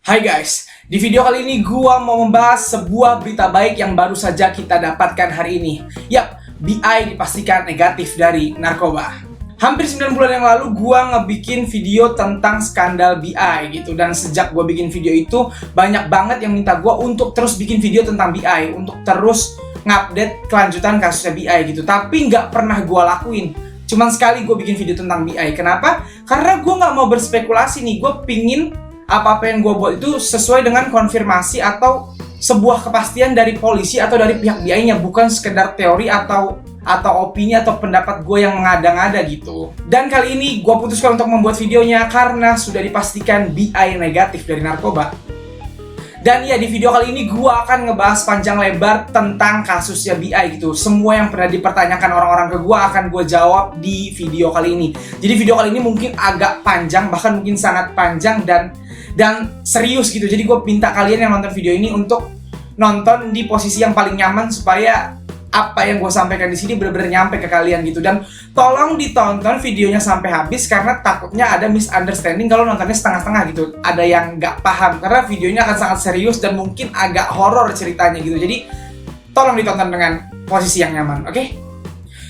Hai guys, di video kali ini gua mau membahas sebuah berita baik yang baru saja kita dapatkan hari ini. Yap, BI dipastikan negatif dari narkoba. Hampir 9 bulan yang lalu gua ngebikin video tentang skandal BI gitu. Dan sejak gua bikin video itu, banyak banget yang minta gua untuk terus bikin video tentang BI, untuk terus ngupdate kelanjutan kasusnya BI gitu. Tapi nggak pernah gua lakuin. Cuman sekali gue bikin video tentang BI. Kenapa? Karena gue nggak mau berspekulasi nih. Gue pingin apa-apa yang gue buat itu sesuai dengan konfirmasi atau sebuah kepastian dari polisi atau dari pihak BI-nya, bukan sekedar teori atau opini atau pendapat gue yang mengada-ngada gitu. Dan kali ini gue putuskan untuk membuat videonya karena sudah dipastikan BI negatif dari narkoba. Dan ya, di video kali ini gue akan ngebahas panjang lebar tentang kasusnya BI gitu. Semua yang pernah dipertanyakan orang-orang ke gue akan gue jawab di video kali ini. Jadi video kali ini mungkin agak panjang, bahkan mungkin sangat panjang dan serius gitu. Jadi gue minta kalian yang nonton video ini untuk nonton di posisi yang paling nyaman supaya apa yang gue sampaikan di sini benar-benar nyampe ke kalian gitu. Dan tolong ditonton videonya sampai habis karena takutnya ada misunderstanding kalau nontonnya setengah-setengah gitu. Ada yang nggak paham karena videonya akan sangat serius dan mungkin agak horor ceritanya gitu. Jadi tolong ditonton dengan posisi yang nyaman, oke?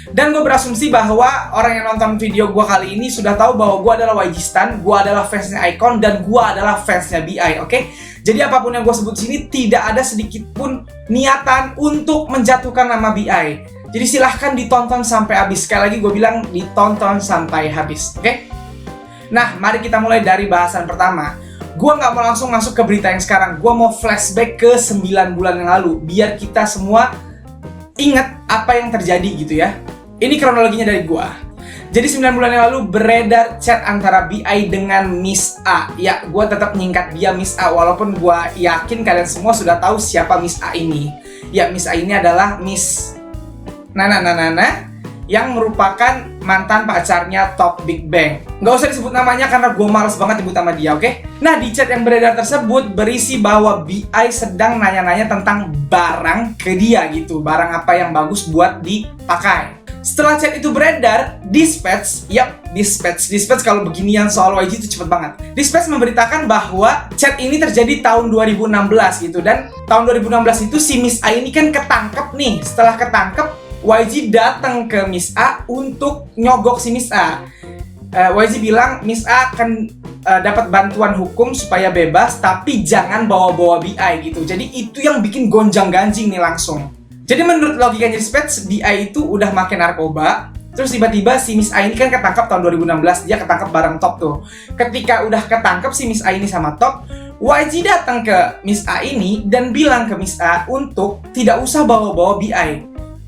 Dan gue berasumsi bahwa orang yang nonton video gue kali ini sudah tahu bahwa gue adalah YG Stan, gue adalah fansnya Icon, dan gue adalah fansnya BI, oke? Jadi apapun yang gue sebut di sini tidak ada sedikit pun niatan untuk menjatuhkan nama BI. Jadi silahkan ditonton sampai habis. Sekali lagi gue bilang ditonton sampai habis, oke? Nah, mari kita mulai dari bahasan pertama. Gue nggak mau langsung masuk ke berita yang sekarang. Gue mau flashback ke 9 bulan yang lalu, biar kita semua ingat apa yang terjadi gitu ya. Ini kronologinya dari gua. Jadi 9 bulan yang lalu beredar chat antara BI dengan Miss A. Ya, gua tetap menyingkat dia Miss A walaupun gua yakin kalian semua sudah tahu siapa Miss A ini. Ya, Miss A ini adalah Miss Nana yang merupakan mantan pacarnya Top Big Bang. Nggak usah disebut namanya karena gue males banget nyebut nama dia, oke? Nah, di chat yang beredar tersebut berisi bahwa BI sedang nanya-nanya tentang barang ke dia gitu. Barang apa yang bagus buat dipakai. Setelah chat itu beredar, Dispatch kalau beginian soal YG itu cepet banget. Dispatch memberitakan bahwa chat ini terjadi tahun 2016 gitu. Dan tahun 2016 itu si Miss A ini kan ketangkep nih. Setelah ketangkep, YG datang ke Miss A untuk nyogok si Miss A. YG bilang Miss A akan dapat bantuan hukum supaya bebas, tapi jangan bawa-bawa BI gitu. Jadi itu yang bikin gonjang-ganjing nih langsung. Jadi menurut logikanya Dispatch, BI itu udah makan narkoba, terus tiba-tiba si Miss A ini kan ketangkap tahun 2016, dia ketangkap bareng Top tuh. Ketika udah ketangkap si Miss A ini sama Top, YG datang ke Miss A ini dan bilang ke Miss A untuk tidak usah bawa-bawa BI,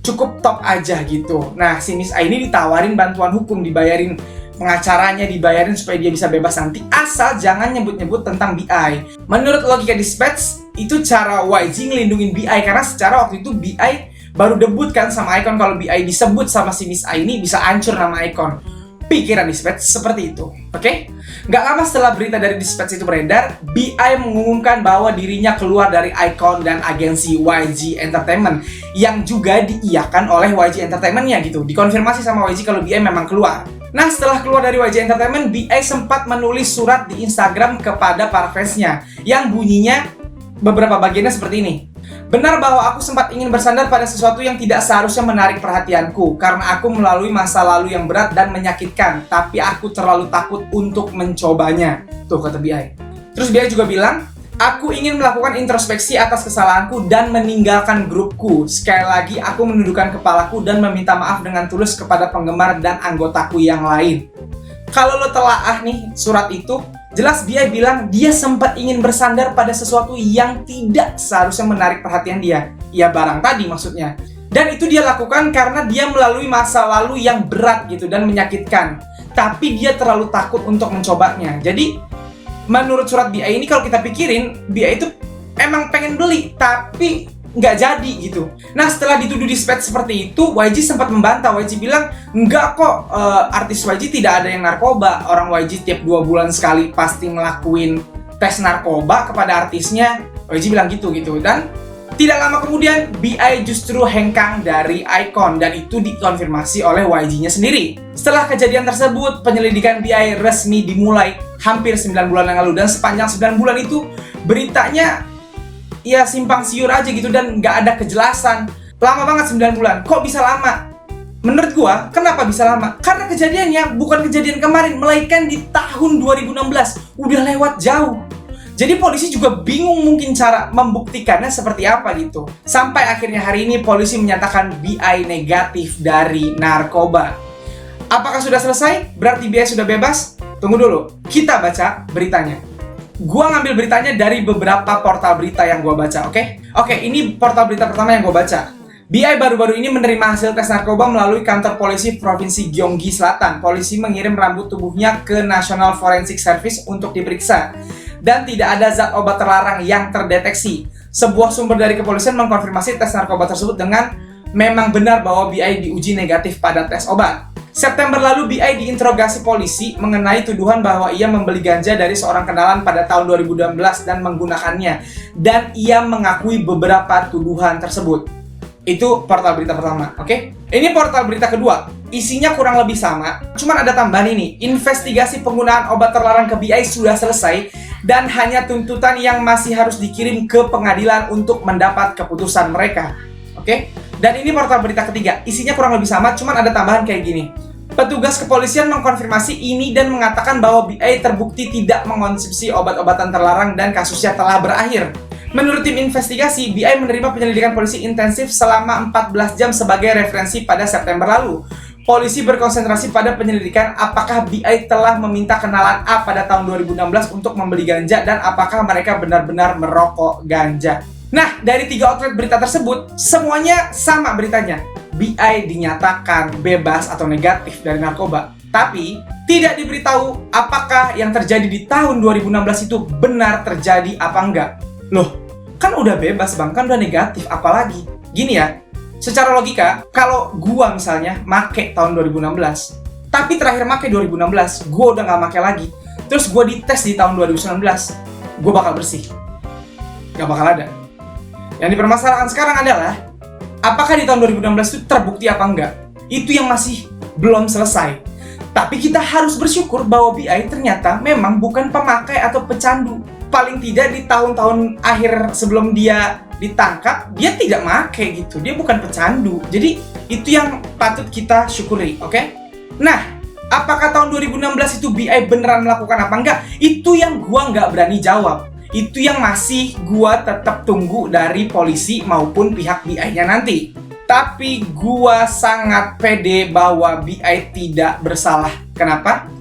cukup Top aja gitu. Nah, si Miss A ini ditawarin bantuan hukum, dibayarin pengacaranya, dibayarin supaya dia bisa bebas nanti, asal jangan nyebut-nyebut tentang BI. Menurut logika Dispatch, itu cara YG ngelindungin BI karena secara waktu itu BI baru debut kan sama Icon. Kalau BI disebut sama si Miss A ini bisa hancur nama Icon. Pikiran Dispatch seperti itu, oke? Nggak lama setelah berita dari Dispatch itu beredar, BI mengumumkan bahwa dirinya keluar dari Icon dan agensi YG Entertainment yang juga diiyakan oleh YG Entertainment-nya gitu. Dikonfirmasi sama YG kalau BI memang keluar. Nah, setelah keluar dari YG Entertainment, BI sempat menulis surat di Instagram kepada para fansnya yang bunyinya beberapa bagiannya seperti ini. Benar bahwa aku sempat ingin bersandar pada sesuatu yang tidak seharusnya menarik perhatianku karena aku melalui masa lalu yang berat dan menyakitkan, tapi aku terlalu takut untuk mencobanya. Tuh kata BI. Terus BI juga bilang, aku ingin melakukan introspeksi atas kesalahanku dan meninggalkan grupku. Sekali lagi, aku menundukkan kepalaku dan meminta maaf dengan tulus kepada penggemar dan anggotaku yang lain. Kalau lo telaah nih surat itu, jelas BI bilang dia sempat ingin bersandar pada sesuatu yang tidak seharusnya menarik perhatian dia. Ya, barang tadi maksudnya. Dan itu dia lakukan karena dia melalui masa lalu yang berat gitu dan menyakitkan. Tapi dia terlalu takut untuk mencobanya. Jadi menurut surat BI ini kalau kita pikirin, BI itu emang pengen beli tapi nggak jadi gitu. Nah, setelah dituduh Dispatch seperti itu, YG sempat membantah. YG bilang, enggak kok, artis YG tidak ada yang narkoba. Orang YG tiap 2 bulan sekali pasti ngelakuin tes narkoba kepada artisnya. YG bilang gitu. Dan tidak lama kemudian, BI justru hengkang dari Icon dan itu dikonfirmasi oleh YG-nya sendiri. Setelah kejadian tersebut, penyelidikan BI resmi dimulai hampir 9 bulan yang lalu. Dan sepanjang 9 bulan itu, beritanya ya simpang siur aja gitu dan nggak ada kejelasan. Lama banget 9 bulan. Kok bisa lama? Menurut gua, kenapa bisa lama? Karena kejadiannya bukan kejadian kemarin, melainkan di tahun 2016. Udah lewat jauh. Jadi polisi juga bingung mungkin cara membuktikannya seperti apa gitu. Sampai akhirnya hari ini polisi menyatakan BI negatif dari narkoba. Apakah sudah selesai? Berarti BI sudah bebas? Tunggu dulu, kita baca beritanya. Gua ngambil beritanya dari beberapa portal berita yang gua baca, oke? Oke, ini portal berita pertama yang gua baca. BI baru-baru ini menerima hasil tes narkoba melalui kantor polisi Provinsi Gyeonggi Selatan. Polisi mengirim rambut tubuhnya ke National Forensic Service untuk diperiksa. Dan tidak ada zat obat terlarang yang terdeteksi. Sebuah sumber dari kepolisian mengkonfirmasi tes narkoba tersebut dengan memang benar bahwa BI diuji negatif pada tes obat. September lalu BI diinterogasi polisi mengenai tuduhan bahwa ia membeli ganja dari seorang kenalan pada tahun 2012 dan menggunakannya. Dan ia mengakui beberapa tuduhan tersebut. Itu portal berita pertama, oke? Ini portal berita kedua. Isinya kurang lebih sama, cuman ada tambahan ini. Investigasi penggunaan obat terlarang ke BI sudah selesai dan hanya tuntutan yang masih harus dikirim ke pengadilan untuk mendapat keputusan mereka. Oke? Dan ini portal berita ketiga. Isinya kurang lebih sama, cuman ada tambahan kayak gini. Petugas kepolisian mengkonfirmasi ini dan mengatakan bahwa BI terbukti tidak mengonsumsi obat-obatan terlarang dan kasusnya telah berakhir. Menurut tim investigasi, BI menerima penyelidikan polisi intensif selama 14 jam sebagai referensi pada September lalu. Polisi berkonsentrasi pada penyelidikan apakah BI telah meminta kenalan A pada tahun 2016 untuk membeli ganja dan apakah mereka benar-benar merokok ganja. Nah, dari 3 outlet berita tersebut, semuanya sama beritanya. BI dinyatakan bebas atau negatif dari narkoba. Tapi, tidak diberitahu apakah yang terjadi di tahun 2016 itu benar terjadi apa enggak. Loh, kan udah bebas bang, kan udah negatif, apalagi? Gini ya, secara logika, kalau gua misalnya make tahun 2016, tapi terakhir make 2016, gua udah nggak make lagi, terus gua dites di tahun 2019, gua bakal bersih. Gak bakal ada. Yang dipermasalahkan sekarang adalah, apakah di tahun 2016 itu terbukti apa enggak? Itu yang masih belum selesai. Tapi kita harus bersyukur bahwa BI ternyata memang bukan pemakai atau pecandu. Paling tidak di tahun-tahun akhir sebelum dia ditangkap, dia tidak make gitu. Dia bukan pecandu. Jadi itu yang patut kita syukuri, oke? Nah, apakah tahun 2016 itu BI beneran melakukan apa enggak? Itu yang gua nggak berani jawab. Itu yang masih gua tetap tunggu dari polisi maupun pihak BI-nya nanti. Tapi gua sangat pede bahwa BI tidak bersalah. Kenapa?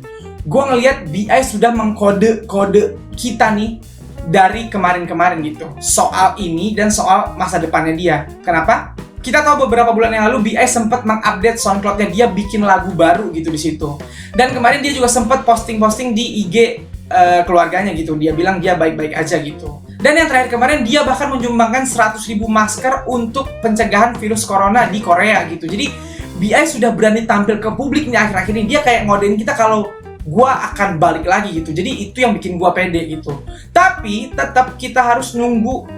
Gua ngelihat BI sudah mengkode-kode kita nih dari kemarin-kemarin gitu. Soal ini dan soal masa depannya dia. Kenapa? Kita tahu beberapa bulan yang lalu BI sempat mengupdate SoundCloud-nya, dia bikin lagu baru gitu di situ. Dan kemarin dia juga sempat posting-posting di IG keluarganya gitu. Dia bilang dia baik-baik aja gitu. Dan yang terakhir kemarin dia bahkan menyumbangkan 100.000 masker untuk pencegahan virus corona di Korea gitu. Jadi BI sudah berani tampil ke publik nih akhir-akhir ini. Dia kayak ngodein kita kalau gua akan balik lagi gitu. Jadi itu yang bikin gua pede gitu. Tapi tetap kita harus nunggu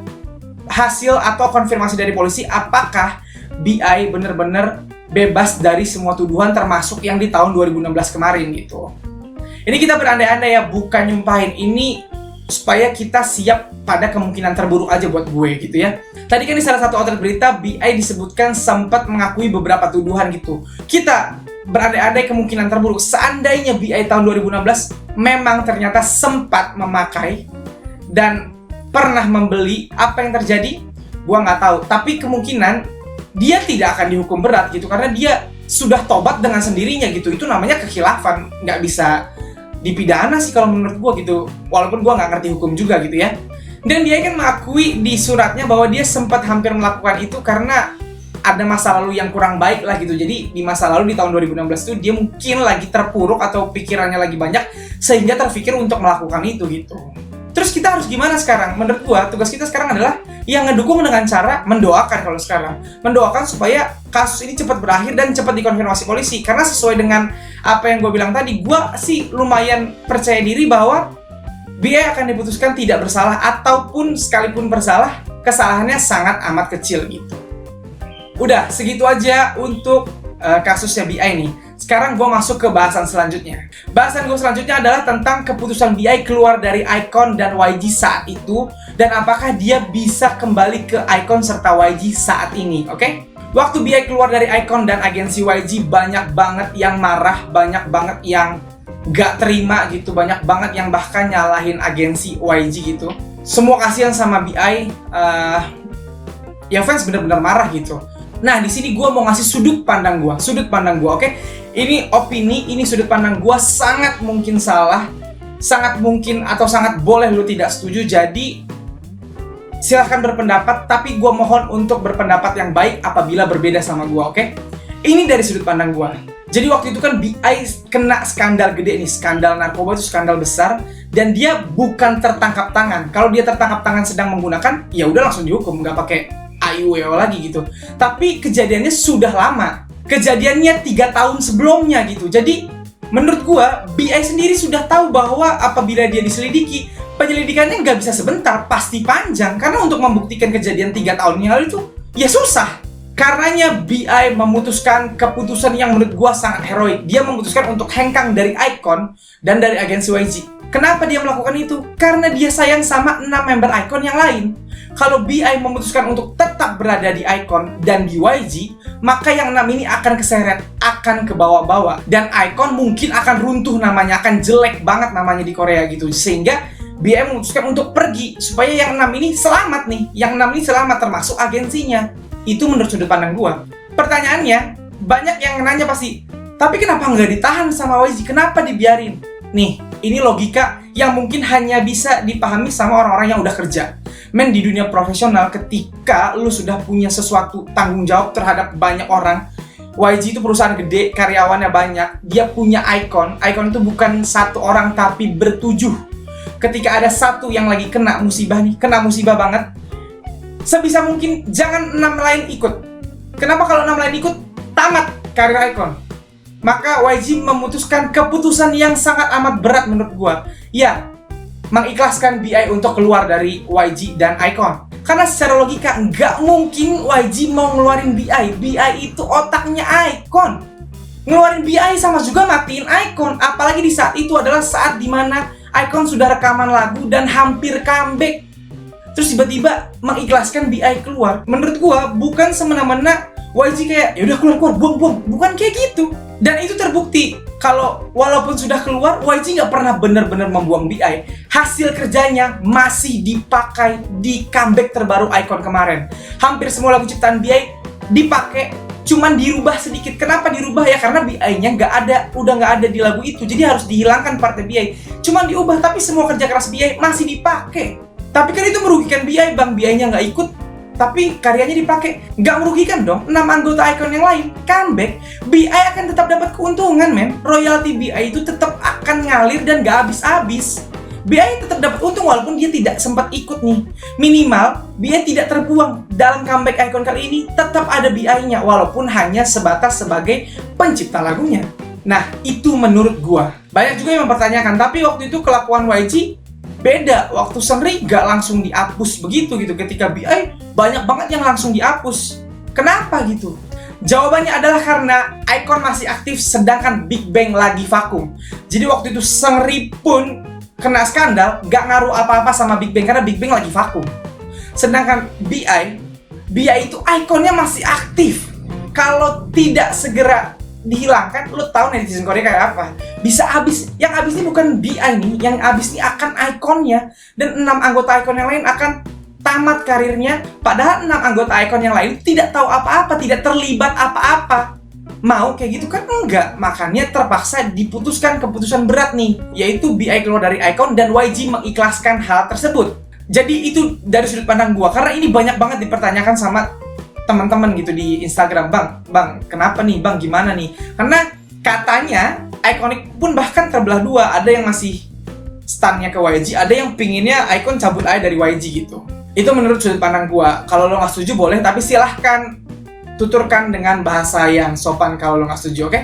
hasil atau konfirmasi dari polisi apakah BI bener-bener bebas dari semua tuduhan termasuk yang di tahun 2016 kemarin gitu. Ini kita berandai-andai ya, bukan nyumpahin. Ini supaya kita siap pada kemungkinan terburuk aja buat gue gitu ya. Tadi kan di salah satu outlet berita BI disebutkan sempat mengakui beberapa tuduhan gitu. Kita berandai-andai kemungkinan terburuk. Seandainya BI tahun 2016 memang ternyata sempat memakai dan pernah membeli, apa yang terjadi? Gua nggak tahu. Tapi kemungkinan dia tidak akan dihukum berat gitu karena dia sudah tobat dengan sendirinya gitu. Itu namanya kekhilafan, nggak bisa dipidana sih kalau menurut gua gitu. Walaupun gua nggak ngerti hukum juga gitu ya. Dan dia kan mengakui di suratnya bahwa dia sempat hampir melakukan itu karena ada masa lalu yang kurang baik lah gitu. Jadi di masa lalu di tahun 2016 itu dia mungkin lagi terpuruk atau pikirannya lagi banyak sehingga terpikir untuk melakukan itu gitu. Terus kita harus gimana sekarang? Menurut gua tugas kita sekarang adalah yang ngedukung dengan cara mendoakan kalau sekarang. Mendoakan supaya kasus ini cepat berakhir dan cepat dikonfirmasi polisi. Karena sesuai dengan apa yang gua bilang tadi, gua sih lumayan percaya diri bahwa BI akan diputuskan tidak bersalah ataupun sekalipun bersalah, kesalahannya sangat amat kecil gitu. Udah, segitu aja untuk kasusnya BI nih. Sekarang gue masuk ke bahasan selanjutnya. Bahasan gue selanjutnya adalah tentang keputusan BI keluar dari iKON dan YG saat itu, dan apakah dia bisa kembali ke iKON serta YG saat ini, oke? Waktu BI keluar dari iKON dan agensi YG, banyak banget yang marah, banyak banget yang gak terima gitu, banyak banget yang bahkan nyalahin agensi YG gitu. Semua kasihan sama BI, yang fans bener-bener marah gitu. Nah, di sini gue mau ngasih sudut pandang gue, oke? Ini opini, ini sudut pandang gue, sangat mungkin salah, sangat mungkin atau sangat boleh lu tidak setuju. Jadi silahkan berpendapat, tapi gue mohon untuk berpendapat yang baik apabila berbeda sama gue, oke? Ini dari sudut pandang gue. Jadi waktu itu kan BI kena skandal gede nih, skandal narkoba itu skandal besar, dan dia bukan tertangkap tangan. Kalau dia tertangkap tangan sedang menggunakan, ya udah langsung dihukum, nggak pakai AIWO lagi gitu. Tapi kejadiannya sudah lama. Kejadiannya 3 tahun sebelumnya gitu. Jadi menurut gua, BI sendiri sudah tahu bahwa apabila dia diselidiki, penyelidikannya nggak bisa sebentar, pasti panjang. Karena untuk membuktikan kejadian 3 tahun yang lalu itu ya susah. Karenanya BI memutuskan keputusan yang menurut gua sangat heroik. Dia memutuskan untuk hengkang dari iKON dan dari agensi YG. Kenapa dia melakukan itu? Karena dia sayang sama 6 member iKON yang lain. Kalau BI memutuskan untuk tetap berada di iKON dan di YG, maka yang 6 ini akan keseret, akan ke bawah-bawah. Dan iKON mungkin akan runtuh namanya, akan jelek banget namanya di Korea gitu. Sehingga BI memutuskan untuk pergi, supaya yang 6 ini selamat nih. Yang 6 ini selamat termasuk agensinya. Itu menurut sudut pandang gua. Pertanyaannya, banyak yang nanya pasti, tapi kenapa nggak ditahan sama YG? Kenapa dibiarin? Nih, ini logika yang mungkin hanya bisa dipahami sama orang-orang yang udah kerja. Men, di dunia profesional, ketika lu sudah punya sesuatu tanggung jawab terhadap banyak orang, YG itu perusahaan gede, karyawannya banyak, dia punya iKON. iKON itu bukan satu orang tapi bertujuh. Ketika ada satu yang lagi kena musibah nih, kena musibah banget, sebisa mungkin jangan 6 lain ikut. Kenapa kalau 6 lain ikut? Tamat karir iKON. Maka YG memutuskan keputusan yang sangat amat berat menurut gua. Ya, mengikhlaskan BI untuk keluar dari YG dan iKON. Karena secara logika nggak mungkin YG mau ngeluarin BI. BI itu otaknya iKON. Ngeluarin BI sama juga matiin iKON. Apalagi di saat itu adalah saat dimana iKON sudah rekaman lagu dan hampir comeback. Terus tiba-tiba mengikhlaskan BI keluar. Menurut gua bukan semena-mena YG kayak yaudah keluar, buang. Bukan kayak gitu. Dan itu terbukti. Kalau walaupun sudah keluar, YG nggak pernah benar-benar membuang BI. Hasil kerjanya masih dipakai di comeback terbaru iKON kemarin. Hampir semua lagu ciptaan BI dipakai, cuman dirubah sedikit. Kenapa dirubah ya? Karena BI-nya udah nggak ada di lagu itu. Jadi harus dihilangkan part BI. Cuman diubah, tapi semua kerja keras BI masih dipakai. Tapi kan itu merugikan BI, bang. BI-nya nggak ikut, tapi karyanya dipakai. Nggak merugikan dong. 6 anggota iKON yang lain comeback, BI akan tetap dapat keuntungan, men. Royalti BI itu tetap akan ngalir dan nggak habis-habis. BI tetap dapat untung walaupun dia tidak sempat ikut nih. Minimal BI tidak terbuang. Dalam comeback iKON kali ini tetap ada BI-nya walaupun hanya sebatas sebagai pencipta lagunya. Nah, itu menurut gua. Banyak juga yang mempertanyakan, tapi waktu itu kelakuan YG beda. Waktu Seungri gak langsung dihapus begitu gitu. Ketika BI banyak banget yang langsung dihapus. Kenapa gitu? Jawabannya adalah karena iKON masih aktif sedangkan Big Bang lagi vakum. Jadi waktu itu Seungri pun kena skandal, gak ngaruh apa-apa sama Big Bang karena Big Bang lagi vakum. Sedangkan BI itu iKON-nya masih aktif. Kalau tidak segera dihilangkan, lo tahu netizen Korea kayak apa? Bisa habis. Yang habis ini bukan BI nih, yang habis ini akan iKON-nya. Dan 6 anggota iKON yang lain akan tamat karirnya. Padahal 6 anggota iKON yang lain tidak tahu apa-apa, tidak terlibat apa-apa. Mau kayak gitu kan enggak. Makanya terpaksa diputuskan keputusan berat nih, yaitu BI keluar dari iKON dan YG mengikhlaskan hal tersebut. Jadi itu dari sudut pandang gua, karena ini banyak banget dipertanyakan sama teman-teman gitu di Instagram. Bang, kenapa nih bang, gimana nih? Karena katanya iKONIQ pun bahkan terbelah dua. Ada yang masih stan-nya ke YG, ada yang pinginnya iKON cabut aja dari YG gitu. Itu menurut sudut pandang gua. Kalau lo gak setuju boleh, tapi silahkan tuturkan dengan bahasa yang sopan kalau lo gak setuju, oke?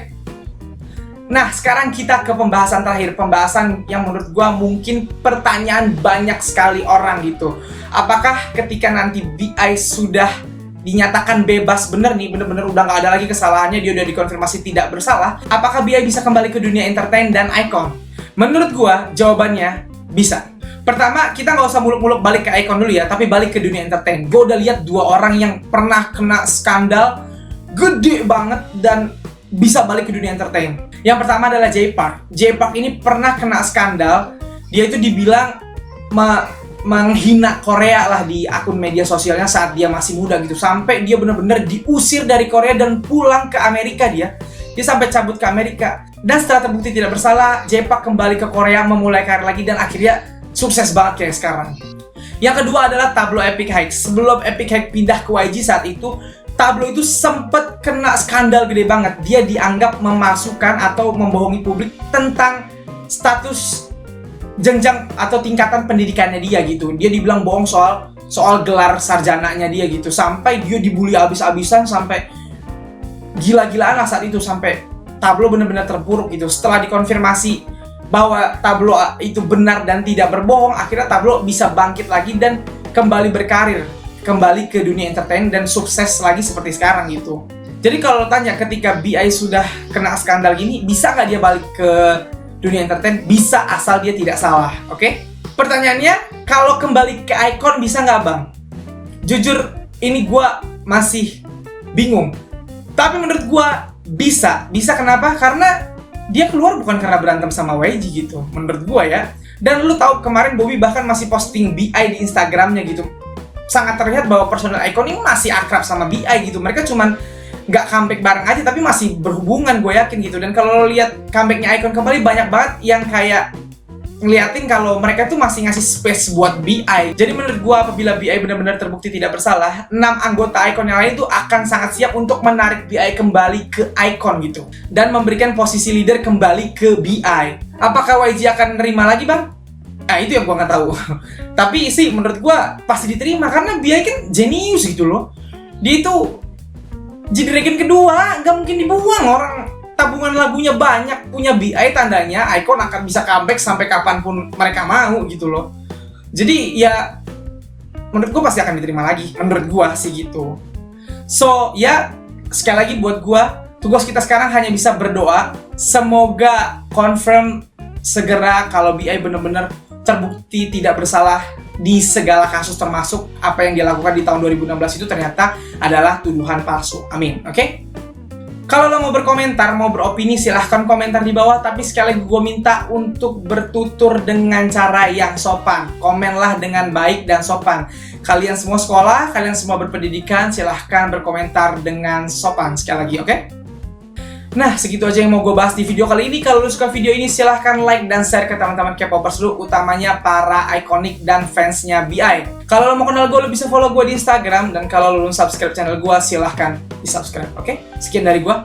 Nah, sekarang kita ke pembahasan terakhir. Pembahasan yang menurut gua mungkin pertanyaan banyak sekali orang gitu. Apakah ketika nanti BI sudah dinyatakan bebas bener nih, bener-bener udah nggak ada lagi kesalahannya, dia udah dikonfirmasi tidak bersalah, apakah BI bisa kembali ke dunia entertain dan icon? Menurut gua, jawabannya bisa. Pertama, kita nggak usah muluk-muluk balik ke icon dulu ya, tapi balik ke dunia entertain. Gua udah lihat 2 orang yang pernah kena skandal gede banget dan bisa balik ke dunia entertain. Yang pertama adalah Jay Park. Jay Park ini pernah kena skandal. Dia itu dibilang menghina Korea lah di akun media sosialnya saat dia masih muda gitu. Sampai dia benar-benar diusir dari Korea dan pulang ke Amerika dia. Dia sampai cabut ke Amerika. Dan setelah terbukti tidak bersalah, Jay Park kembali ke Korea, memulai karir lagi, dan akhirnya sukses banget kayak sekarang. Yang kedua adalah Tablo Epic Hike. Sebelum Epic Hike pindah ke YG saat itu, Tablo itu sempet kena skandal gede banget. Dia dianggap memasukkan atau membohongi publik tentang status jenjang atau tingkatan pendidikannya dia gitu. Dia dibilang bohong soal gelar sarjananya dia gitu. Sampai dia dibully abis-abisan, sampai gila-gilaan lah saat itu. Sampai Tablo benar-benar terpuruk gitu. Setelah dikonfirmasi bahwa Tablo itu benar dan tidak berbohong, akhirnya Tablo bisa bangkit lagi dan kembali berkarir, kembali ke dunia entertain dan sukses lagi seperti sekarang gitu. Jadi kalau lo tanya ketika BI sudah kena skandal gini, bisa nggak dia balik ke dunia entertain? Bisa, asal dia tidak salah, oke? Pertanyaannya, kalau kembali ke icon bisa nggak bang? Jujur, ini gue masih bingung. Tapi menurut gue bisa. Bisa kenapa? Karena dia keluar bukan karena berantem sama YG gitu, menurut gue ya. Dan lu tahu kemarin Bobby bahkan masih posting BI di Instagramnya gitu. Sangat terlihat bahwa personel icon ini masih akrab sama BI gitu. Mereka cuman nggak comeback bareng aja, tapi masih berhubungan, gue yakin gitu. Dan kalau lo lihat comebacknya icon kembali, banyak banget yang kayak ngeliatin kalau mereka tuh masih ngasih space buat BI. Jadi menurut gue, apabila BI benar-benar terbukti tidak bersalah, 6 anggota icon yang lain itu akan sangat siap untuk menarik BI kembali ke icon gitu, dan memberikan posisi leader kembali ke BI. Apakah YG akan nerima lagi bang? Nah itu yang gue nggak tahu. Tapi sih menurut gue pasti diterima, karena BI kan jenius gitu loh. Dia itu G-Dragon kedua, nggak mungkin dibuang. Orang tabungan lagunya banyak, punya BI, tandanya icon akan bisa comeback sampai kapanpun mereka mau gitu loh. Jadi ya menurut gue pasti akan diterima lagi, menurut gue sih gitu. So ya, sekali lagi buat gue, tugas kita sekarang hanya bisa berdoa semoga confirm segera kalau BI benar-benar terbukti tidak bersalah di segala kasus, termasuk apa yang dia lakukan di tahun 2016 itu ternyata adalah tuduhan palsu. Amin, oke? Kalau lo mau berkomentar, mau beropini, silahkan komentar di bawah. Tapi sekali lagi gue minta untuk bertutur dengan cara yang sopan. Komenlah dengan baik dan sopan. Kalian semua sekolah, kalian semua berpendidikan, silahkan berkomentar dengan sopan. Sekali lagi, oke? Nah, segitu aja yang mau gue bahas di video kali ini. Kalau lo suka video ini, silahkan like dan share ke teman-teman K-popers lu, utamanya para ikonik dan fansnya BI. Kalau lo mau kenal gue, lo bisa follow gue di Instagram. Dan kalau lo belum subscribe channel gue, silahkan di subscribe, oke? Sekian dari gue.